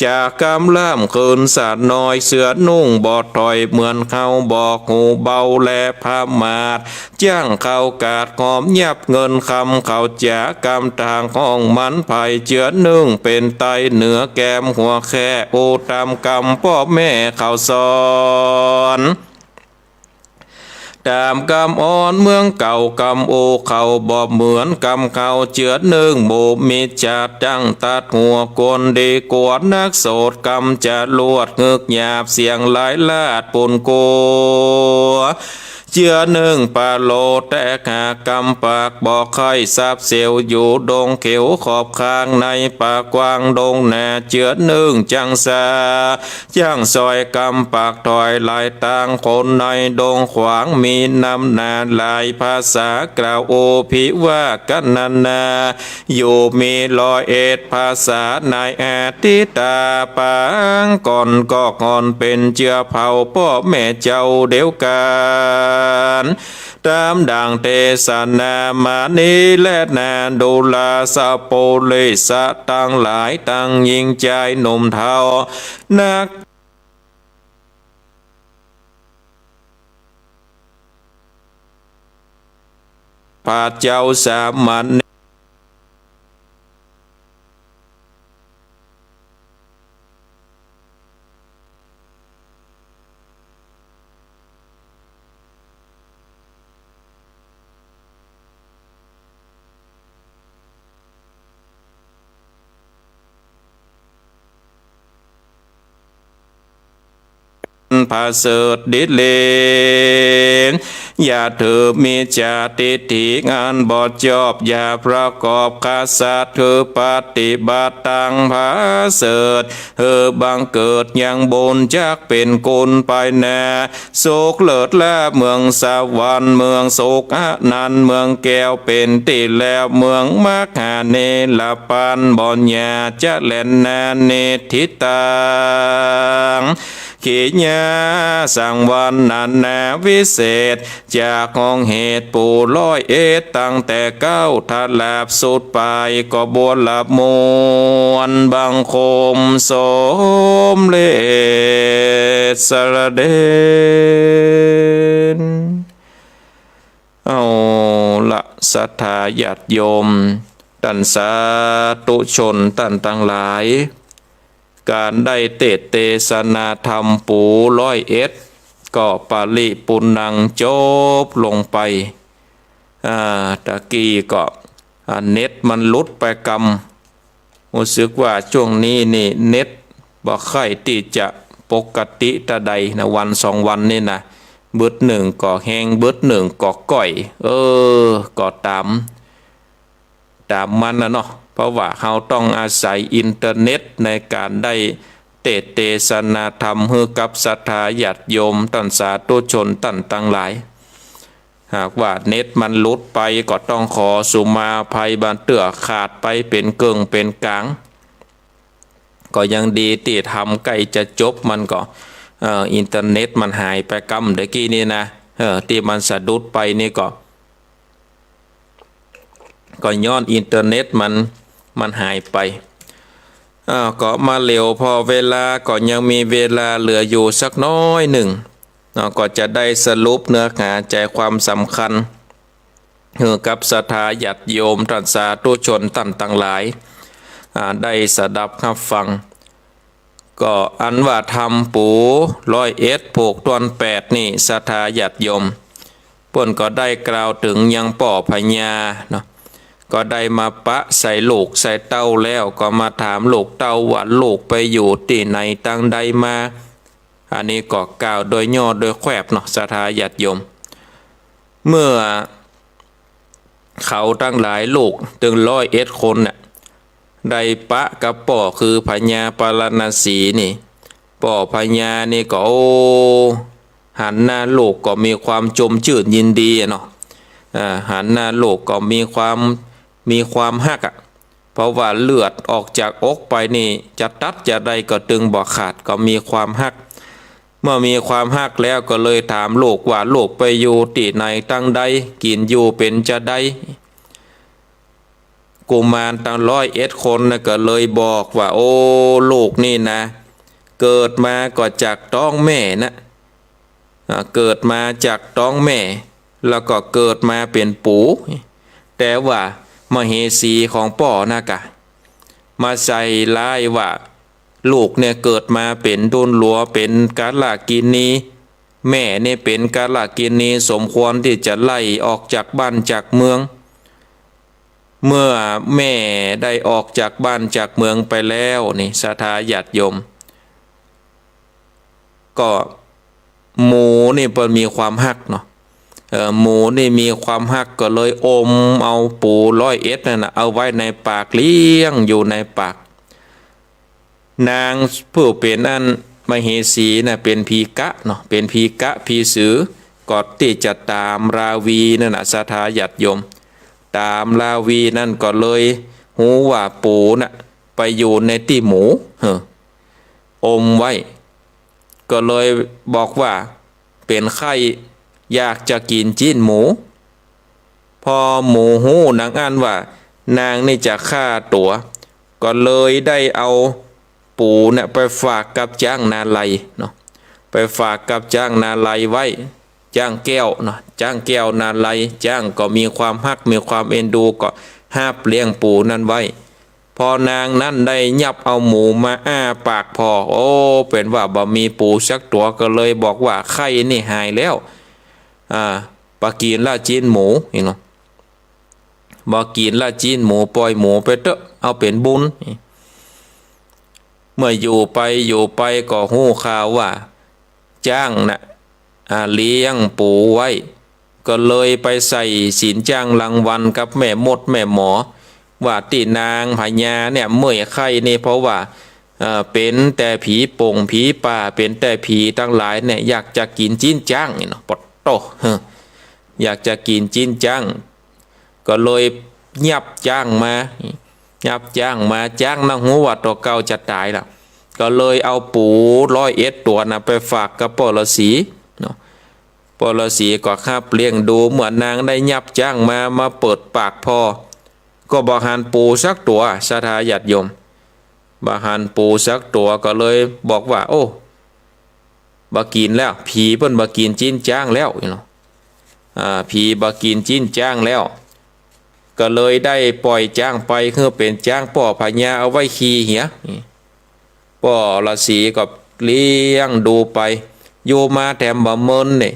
จากกำล่ามคืนสาดน้อยเสือนุ่งบอดถอยเหมือนเขาบอกหูเบาและพามาดจ้างเขากาดหอมยับเงินคำเขาจากำทางห้องมันไผ่เจือหนึ่งเป็นไตเหนือแก้มหัวแค่โอตามกำพ่อแม่เขาสอนตามกำอ่อนเมืองเก่ากำโอเขาบอบเหมือนกำเขาเจือหนึ่งโบมีจัดจังตัดหัวกนดีกวดนักโสดกำจะลวดเงึกหยาบเสียงหลายลาดปนโกเจือหนึ่งปาโลแต่หากำปากบอกไข่ซับเสียวอยู่ดงเขียวขอบข้างในปากกว้างดงแหน่เจือหนึ่งจังซาจังซอยกำปากถอยลายต่างคนในดงขวางมีนำนาลายภาษากล่าวโอภิว่ากันนานาอยู่มีลอยเอ็ดภาษาในอาทิตาปางก่อนก็ก่อนเป็นเจือเผาพ่อแม่เจ้าเดียวกันตามดังเทศนามานีและนาดูลาสะโปลิสะตั้งหลายตั้งยิงใจหนุ่มเทานักพระเจ้าสามัญ ผาเสดดิเลนอย่าเธอมีจาติถิงานบอดจอบอย่าประกอบคาสัตเธอปฏิบัติตังผาเสดเธอบังเกิดยังบนจักเป็นกุลไปแน่โศกเลิศและเมืองสวรรค์เมืองโศกอนันต์เมืองแก้วเป็นติแล้วเมืองมหาเนลปันบอนญาจะแลนนาเนทิตังขีญาสังวันนันนาวิเศษจากห้องเหตุปูร้อยเอตตั้งแต่เก้าทัดลาบสุดไปก็บวชลับมวลบังคมสมเลสระเดนเอาละศรัทธาญาติโยมตันสาธุชนตันตั้งหลายการได้เตศนาธรรมปูร้อยเอ็ดก็ปาลิปุณังจบลงไปตะกี้ก็เน็ตมันลุดไปกรรมรู้สึกว่าช่วงนี้นี่เน็ตบ่ค่อยที่จะปกติตะใดนะวันสองวันนี่นะเบิดหนึ่งก็แห้งเบิดหนึ่งก็ก่อยก็ตามมันนะเนาะเพราะว่าเราต้องอาศัยอินเทอร์เน็ตในการได้เทศนาธรรมให้กับศรัทธาญาติโยมตันสาธุชนตันตั้งหลายหากว่าเน็ตมันหลุดไปก็ต้องขอสุมาภัยบานเตื้อขาดไปเป็นเกิงเป็นกลางก็ยังดีที่ทำใกล้จะจบมันก็อินเทอร์เน็ตมันหายไปกำเมื่อกี้นี่นะที่มันสะดุดไปนี่ก็ย้อนอินเทอร์เน็ตมันหายไปก็มาเร็วพอเวลาก็ยังมีเวลาเหลืออยู่สักน้อยหนึ่งก็จะได้สรุปเนื้อหาใจความสำคัญกับศรัทธาญาติโยมท่านสาธุชนท่านทั้งหลายได้สดับรับฟังก็อันว่าธรรมปูร้อยเอ็ดผูกตวนแปดนี่ศรัทธาญาติโยมเพิ่นก็ได้กล่าวถึงยังป่อพญาเนาะก็ได้มาปะใส่ลูกใส่เต้าแล้วก็มาถามลูกเต้าว่าลูกไปอยู่ที่ไหนตั้งใดมาอันนี้ก็กล่าวโดยย่อโดยแคบเนาะศรัทธาญาติโยมเมื่อเขาตั้งหลายลูกถึง101 คนน่ะได้ปะกับป่อคือพญาปารณสีนี่ป่อพญานี่ก็หันหน้าลูกก็มีความจมจืดยินดีเนาะหันหน้าลูกก็มีความฮักเพราะว่าเลือดออกจากอกไปนี่จะตัดจะใดก็ตึงบ่ขาดก็มีความฮักเมื่อมีความฮักแล้วก็เลยถามลูกว่าลูกไปอยู่ที่ไหนตั้งใดกินอยู่เป็นจะใดกุมารตั้ง101 คนนะก็เลยบอกว่าโอ้ลูกนี่นะเกิดมาก็จากท้องแม่นะเกิดมาจากท้องแม่แล้วก็เกิดมาเป็นปูแต่ว่ามเหสีของป่อนะกะมาใส่ร้ายว่าลูกเนี่ยเกิดมาเป็นดุลหลัวเป็นกาลกินีแม่เนี่ยเป็นกาลกินีสมควรที่จะไล่ออกจากบ้านจากเมืองเมื่อแม่ได้ออกจากบ้านจากเมืองไปแล้วนี่ศรัทธาญาติโยมก็หมูนี่เพิ่นมีความฮักเนาะหมูนี่มีความฮักก็เลยอมเอาปู101นั่นนะเอาไว้ในปากเลี้ยงอยู่ในปากนางผู้เป็นอันมเหสีน่ะเป็นพีกะเนาะเป็นพีกะพีสือก็ที่จะตามราวีนั่นน่ะศรัทธาญาติโยมตามราวีนั่นก็เลยหูว่าปูน่ะไปอยู่ในที่หมูอมไว้ก็เลยบอกว่าเป็นไข้อยากจะกินจิ้นหมูพอหมูหูนางอันว่านางนี่จะฆ่าตัวก็เลยได้เอาปูเนี่ยไปฝากกับจ้างนาไลเนาะไปฝากกับจ้างนาไลไว้จ้างแก้วเนาะจ้างแก้วนาไลจ้างก็มีความฮักมีความเอ็นดูก็ห้าบเลี้ยงปูนั่นไว้พอนางนั่นได้ยับเอาหมูมาอ้าปากพอโอ้เป็นว่าบ่มีปูสักตัวก็เลยบอกว่าไข้นี่หายแล้วปากินละจีนหมูเนาะบ่กินละจีนหมูปล่อยหมูไปเถอะเอาเป็นบุญเมื่ออยู่ไปก็หู้ข่าวว่า จ้างนะเลี้ยงปูไว้ก็เลยไปใส่ศีลจ้างรางวัลกับแม่มดแม่หมอว่าตีนางพญาเนี่ยเมื่อยไข้นี่เพราะว่าเป็นแต่ผีโป่งผีป่าเป็นแต่ผีทั้งหลายเนี่ยอยากจะกินจิ้นจ้างนี่เนาะปดโตอยากจะกินจิ้นจ้างก็เลยยับจ้างมาจ้างนางหัวว่าตัวเก่าจะตายละก็เลยเอาปู101ตัวนะไปฝากกับปอฤาษีเนาะปอฤาษีก็คาบเลี้ยงดูเหมือนนางได้ยับจ้างมาเปิดปากพอก็บ่หันปูสักตัวศรัทธาญาติโยมบ่หันปูสักตัวก็เลยบอกว่าโอ้บ่กินแล้วผีเพิ่นบ่กินจิ้นจ้างแล้วเนาะผีบ่กินจิ้นจ้างแล้วก็เลยได้ปล่อยจ้างไปคือเป็นจ้างป่อพญาเอาไว้ขี่เหียป่อฤาษีก็เลี้ยงดูไปโยมาแถมบ่เมินนี่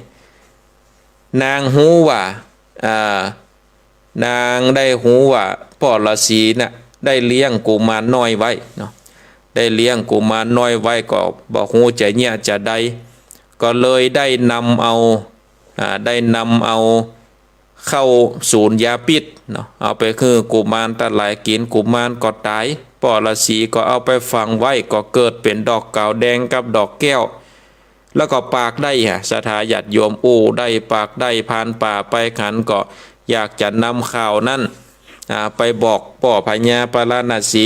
นางหูว่านางได้หูว่าป่อฤาษีน่ะได้เลี้ยงกุมารน้อยไว้เนาะได้เลี้ยงกุมารน้อยไว้ก็บ่ฮู้จะเนี่ยจะได้ก็เลยได้นำเอาเข้าศูนย์ยาพิษเนาะเอาไปคือกุมารตะหลายกินกุมารก็ตายปอฤาษีก็เอาไปฝังไว้ก็เกิดเป็นดอกกาวแดงกับดอกแก้วแล้วก็ปากได้ศรัทธาญาติโยมได้ปากได้ผ่านป่าไปขันก็อยากจะนำข่าวนั้นไปบอกป่อพญาปาราณสี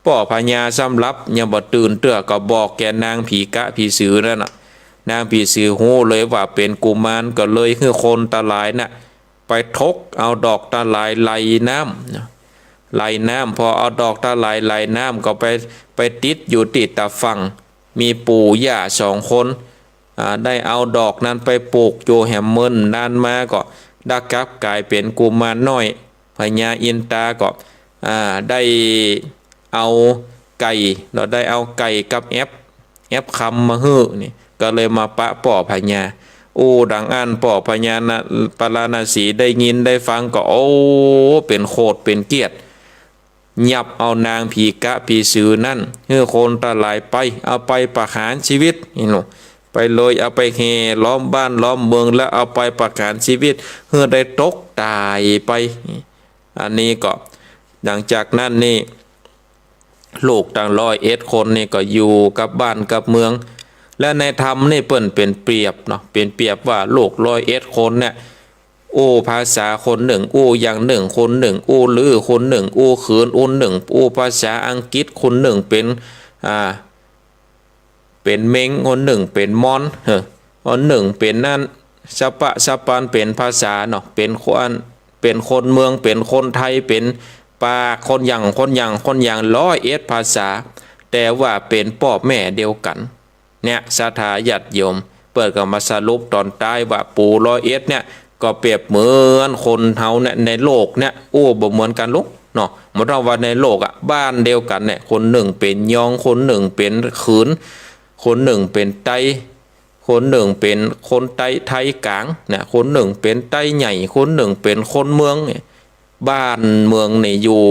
ป่อพญาสำรับยังบ่ตื่นเตื้อก็บอกแกนางผีกะผีสือนั่นน่ะนางผีสือฮู้เลยว่าเป็นกุมารก็เลยคือคนตะหลายน่ะไปทกเอาดอกตะหลายไหลน้ำพอเอาดอกตะหลายไหลน้ำก็ไปติดอยู่ติดตะฝั่งมีปู่ย่า2 คนได้เอาดอกนั้นไปปลูกโยแหมเมินนานมาก็ดักกับกลายเป็นกุมารน้อยพญาอินตาก็ได้เอาไก่เราได้เอาไก่กับแอปคำมาฮื้อนี่ก็เลยมาปะป่อพญาดังอันป่อพญานะปาราณสีได้ยินได้ฟังก็เป็นโคตรเป็นเกียรติยับเอานางผีกะผีสือนั่นเฮือคนตะหลายไปเอาไปประหารชีวิตนี่เนาะไปเลยเอาไปแห่ล้อมบ้านล้อมเมืองแล้วเอาไปประหารชีวิตเฮือได้ตกตายไปอันนี้ก็หลังจากนั้นนี่ลูกตั้ง101 คนนี่ก็อยู่กับบ้านกับเมืองและในธรรมนี่เปิ้นเป็นเปรียบเนาะเป็นเปรียบว่าลูก101 คนเนี่ยภาษาคนหนึ่งอย่างหนึ่งคนหนึ่งลือคนหนึ่งขืนหนึ่งภาษาอังกฤษคนหนึ่งเป็นเม้งคนหนึ่งเป็นมอนคนหนึ่งเป็นนั่นสะปันเป็นภาษาเนาะเป็นคนเมืองเป็นคนไทยเป็นปาคนอย่าง101 ภาษาแต่ว่าเป็นพ่อแม่เดียวกันเนี่ยศรัทธาญาติโยมเปิดกับมาสรุปตอนท้ายว่าปู่101เนี่ยก็เปรียบเหมือนคนเฮาเนี่ยในโลกเนี่ยบ่เหมือนกันลูกเนาะหมดว่าในโลกบ้านเดียวกันเนี่ยคนหนึ่งเป็นยองคนหนึ่งเป็นขืนคนหนึ่งเป็นไตคนหนึ่งเป็นคนไทยกลางเนี่ยคนหนึ่งเป็นไตใหญ่คนหนึ่งเป็นคนเมืองเนี่ยบ้านเมืองนี่อยู่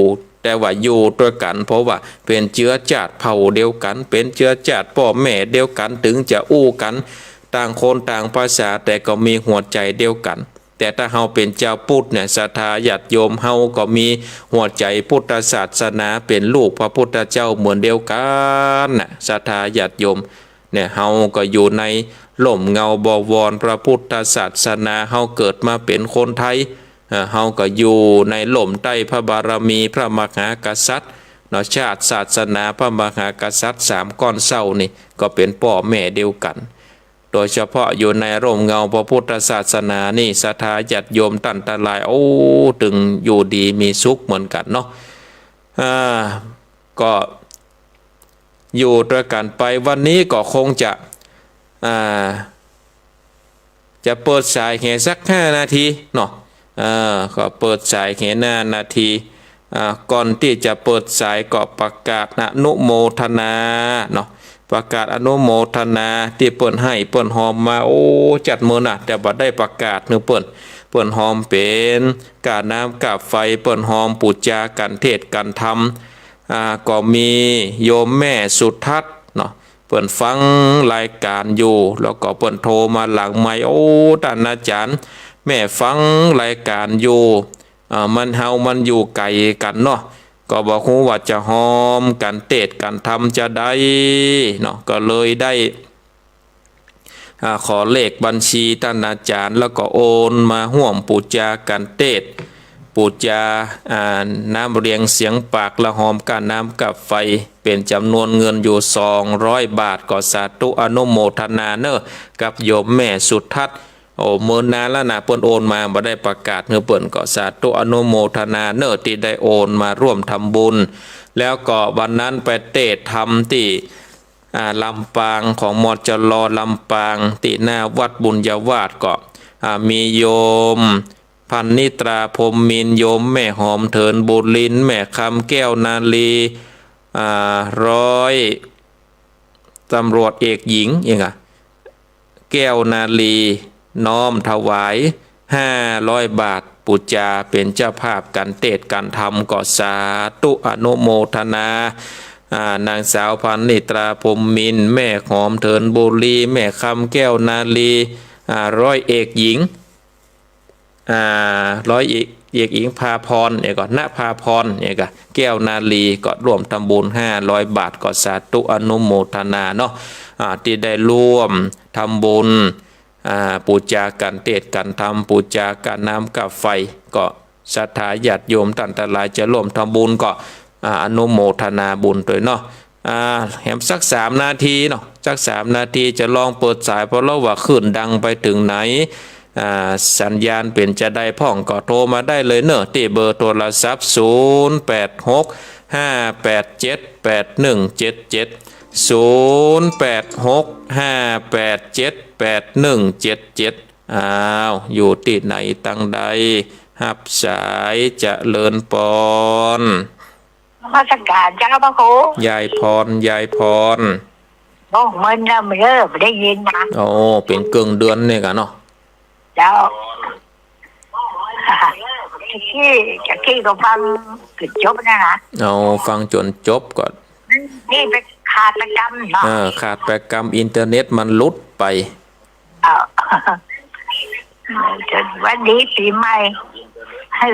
แต่ว่าอยู่ด้วยกันเพราะว่าเป็นเชื้อชาติเผ่าเดียวกันเป็นเชื้อชาติพ่อแม่เดียวกันถึงจะกันต่างคนต่างภาษาแต่ก็มีหัวใจเดียวกันแต่ถ้าเฮาเป็นเจ้าพุทธเนี่ยศรัทธาญาติโยมเฮาก็มีหัวใจพุทธศาสนาเป็นลูกพระพุทธเจ้าเหมือนเดียวกันน่ะศรัทธาญาติโยมเนี่ยเฮาก็อยู่ในล่มเงาบวรพระพุทธศาสนาเฮาเกิดมาเป็นคนไทยเฮาก็อยู่ในหล่มใต้พระบารมีพระมหากษัตริย์เนาะชาติศาสนาพระมหากษัตริย์3 ก้อนเศร้านี่ก็เป็นพ่อแม่เดียวกันโดยเฉพาะอยู่ในร่มเงาพระพุทธศาสนานี่ศรัทธาญาติโยมตั้นตะลายถึงอยู่ดีมีสุขเหมือนกันเนาะก็อยู่ด้วยกันไปวันนี้ก็คงจะเปิดสายแค่สัก5 นาทีเนาะก็เปิดสายแค่5 นาทีก่อนที่จะเปิดสายก็ประกาศอนุโมทนาเนาะประกาศอนุโมทนาที่เปิ้นให้เปิ้นหอมมาจัดมื้อน่ะแต่บ่ได้ประกาศนึเปิ้นหอมเป็นกาน้ำกาไฟเปิ้นหอมปูจากันเทศกันธรรมก็มีโยมแม่สุทัศน์เนาะ เปิ่นฟังรายการอยู่แล้วก็เปิ่นโทรมาหลังไมค์โอ้ท่านอาจารย์แม่ฟังรายการอยู่มันอยู่ไกลกันเนาะก็บอกฮู้ว่าจะหอมกันเตดกันทำจะได้เนาะก็เลยได้ขอเลขบัญชีท่านอาจารย์แล้วก็โอนมาห่วมปูจากันเตดปูจาน้ำเรียงเสียงปากละหอมกันน้ำกับไฟเป็นจำนวนเงินอยู่200 บาทก็สาธุอนุโมทนาเนอะกับโยมแม่สุทัศน์โอ้เมื่อนานแล้วนะเปิ้นโอนมาบ่ได้ประกาศเงือเปิ้นก็สาธุอนุโมทนาเนอะที่ได้โอนมาร่วมทำบุญแล้วก็วันนั้นไปเตะทำที่ลำปางของมจรลำปางที่หน้าวัดบุญยวาสก็มีโยมพันนิตราพรหมมินโยมแม่หอมเถินบุญลินแม่คำแก้วนาลีร้อยตำรวจเอกหญิงแก้วนาลีน้อมถวาย500 บาทปุจจาเป็นเจ้าภาพกันเตดกันทำก็สาธุอนุโมทนานางสาวพันนิตราพรหมมินแม่หอมเถินบุรีแม่คำแก้วนาลีร้อยเอกหญิงร้อยเอกหญิงพาพรก็ณภาพรก็แก้วนาลีก็ร่วมทำบุญ500 บาทก็สาธุอนุโมทนาเนาะที่ได้ร่วมทำบุญปูจากันเตดกันทำปูจากันน้ำกับไฟก็ศรัทธาญาติโยมท่านทั้งหลายจะร่วมทำบุญก็อนุโมทนาบุญด้วยเนาะแหมสัก3 นาทีเนาะสัก3 นาทีจะลองเปิดสายเพราะเราว่าขึ้นดังไปถึงไหนสัญญาณเป็นจะได้พ่องก็โทรมาได้เลยเนอะที่เบอร์โทรศัพท์0865878177 อ้าวอยู่ที่ไหนตั้งใดหับสายเจริญปอนมาสักการเจ้าพระครูยายพรโอ้มันนะไม่เลิกไม่ได้ยินนะโอ้เป็นเกิงเดือนนี่กันเนาะเจ้าจะขี้ก็ฟังจนจบนะเอาฟังจนจบก่อนนี่เป็นขาดประจำเนาะขาดประจำอินเทอร์เน็ตมันลุดไปจนวันนี้ปีใหม่ให้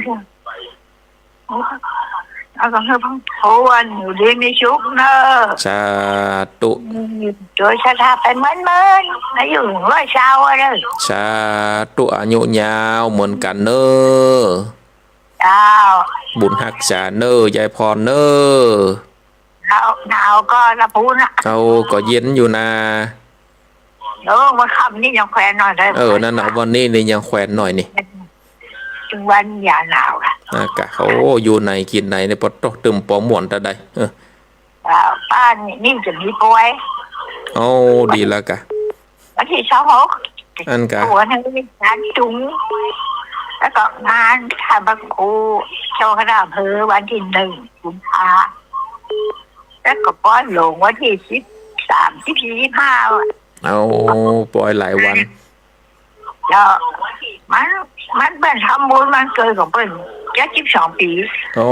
เอาก็ให้พังโทนอยู่ดีมีชุกเนอะสาธุโดยชะตาเป็นเหมือนแล้วอยู่100 เลยสาธุอายุยาวเหมือนกันเนอะเจ้าบุญหักษาเนอะยายพรเนอะหนาวก็ละพูนะเอาก็เย็นอยู่นะวันค่ำนี่ยังแขวนหน่อยได้นั่นนะวันนี้นี่ยังแขวนหน่อยนี่ถึงวันอย่าหนาวค่ะกะโอ้อยู่ไหนกินไหนในปอดตกตึมปอหมวนตะใดป้านนี่จะมีป่วยโอ้ดีแล้วกะวันที่26อันกะหัวทั้งงานจุ๋งแล้วก็งานทำบังคูเจ้าคณะอำเภอวันที่1 กุมภาแล้วก็ป้อนหลงวันที่13 14 15เอาปล่อยหลายวันแล้วมันเป็นทำบุญมันเกิดของเปิ้ล72 ปี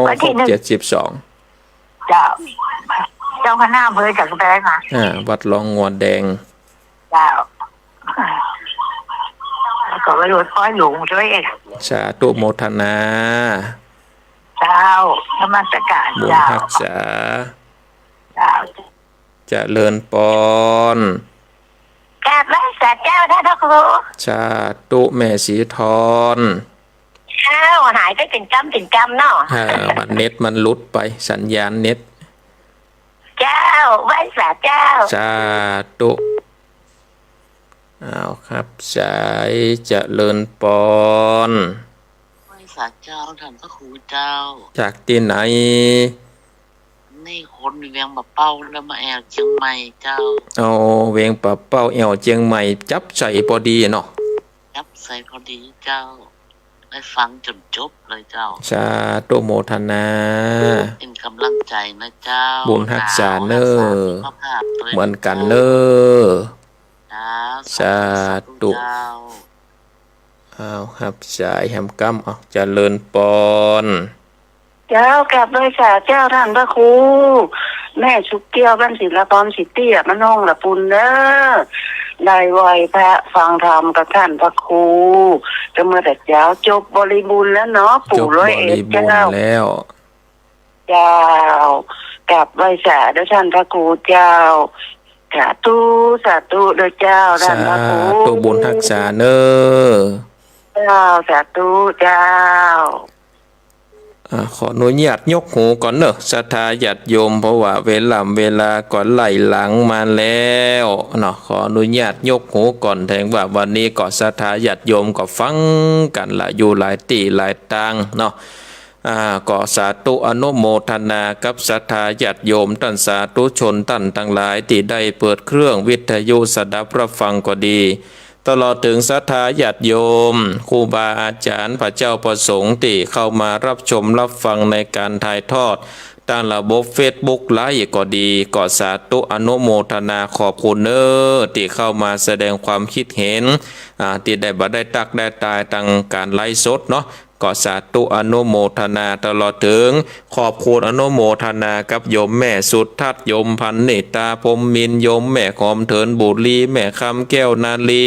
วันที่72เจ้าคณะอำเภอจากแบงมาวัดหลองงวดแดงเจ้าแล้วก็ไปรดป้อยหลวงด้วยสาธุโมทนาเจ้านมัสการบุญรักษาเจ้าเจริญปอนกราบไหว้ศาลเจ้าท่านพระครูสาธุแม่สีทรหายไปเป็นกรรมเนาะมันเน็ตมันลุดไปสัญญาณเน็ตเจ้าไหว้ศาลเจ้าสาธุเอาครับสายเจริญปอนไหว้ศาลเจ้าท่านพระครูเจ้าจากที่ไหนนี่คนเวียงปะเป้าแล้วมาแอวเชียงใหม่เจ้าเวียงปะเป้าแอวเชียงใหม่จับใส่พอดีเนาะจับใส่พอดีเจ้าได้ฟังจนจบเลยเจ้าสาธุโมทนาเป็นกำลังใจนะเจ้าบุญรักษาเนอเหมือนกันเนอสาธุเอาครับสายแฮมกัมเจริญปอนเจ้ากลับโดยสาเจ้าท่านพระครู แม่ชุกเกี้ยวบ้านศิลปอมสิเตี้ยมันน้องละปุนเด้อได้ไหวพระฟังธรรมกับท่านพระครูจะเมื่อแต่เจ้าจบบริบูรณ์แล้วเนาะ จ ปู่ บ ร้อย บ เอ็ ริ ด บูร เจ้า ณ์แล้ว เจ้ากลับไหวสาด้วยท่านพระครูเจ้าสาธุสาธุด้วยเจ้าท่า สาน พระครู ธุบุญรักษาเนอ เจ้าสาธุเจ้า ขออนุญาตยกหูก่อนเนอะศรัทธาญาติโยมเพราะว่าเวลาก่อนไหลหลังมาแล้วเนาะขออนุญาตยกหูก่อนแทงว่าวันนี้ก็ศรัทธาญาติโยมก็ฟังกันละอยู่หลายตีหลายตังเนาะก็สาธุอนุโมทนากับศรัทธาญาติโยมท่านสาธุชนท่านทั้งหลายที่ได้เปิดเครื่องวิทยุสดับรับฟังก็ดีตลอดถึงศรัทธาญาติโยมครูบาอาจารย์พระเจ้าประสงค์ที่เข้ามารับชมรับฟังในการถ่ายทอดทางระบบ Facebook ไลฟ์ก็ดีก็สาธุอนุโมทนาขอบคุณเนอที่เข้ามาแสดงความคิดเห็นที่ได้บัดได้ตักได้ตายทางการไลฟ์สดเนาะก็สาธุอนุโมทนาตลอดถึงขอบคุณอนุโมทนากับโยมแม่สุดทัดโยมพันเนตาพรหมมินโยมแม่ขอมเถินบุรีแม่คำแก้วนาลี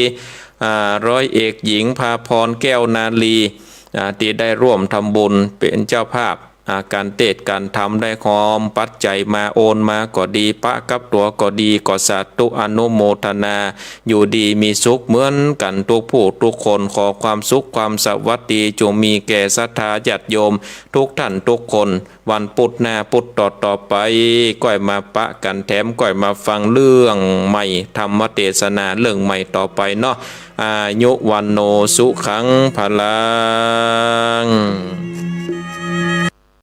ร้อยเอกหญิงพาพรแก้วนาลีที่ได้ร่วมทำบุญเป็นเจ้าภาพการเทศน์การทำได้คอมปัจจัยมาโอนมาก็ดีปะกับตัวก็ดีก็สาธุอนุโมทนาอยู่ดีมีสุขเหมือนกันทุกผู้ทุกคนขอความสุขความสวัสดีจงมีแก่ศรัทธาญาติโยมทุกท่านทุกคนวันพุธหน้าพุธต่อไปก้อยมาปะกันแถมก้อยมาฟังเรื่องใหม่ธรรมเทศนาเรื่องใหม่ต่อไปเนาะอายุวันโนสุขังพลัง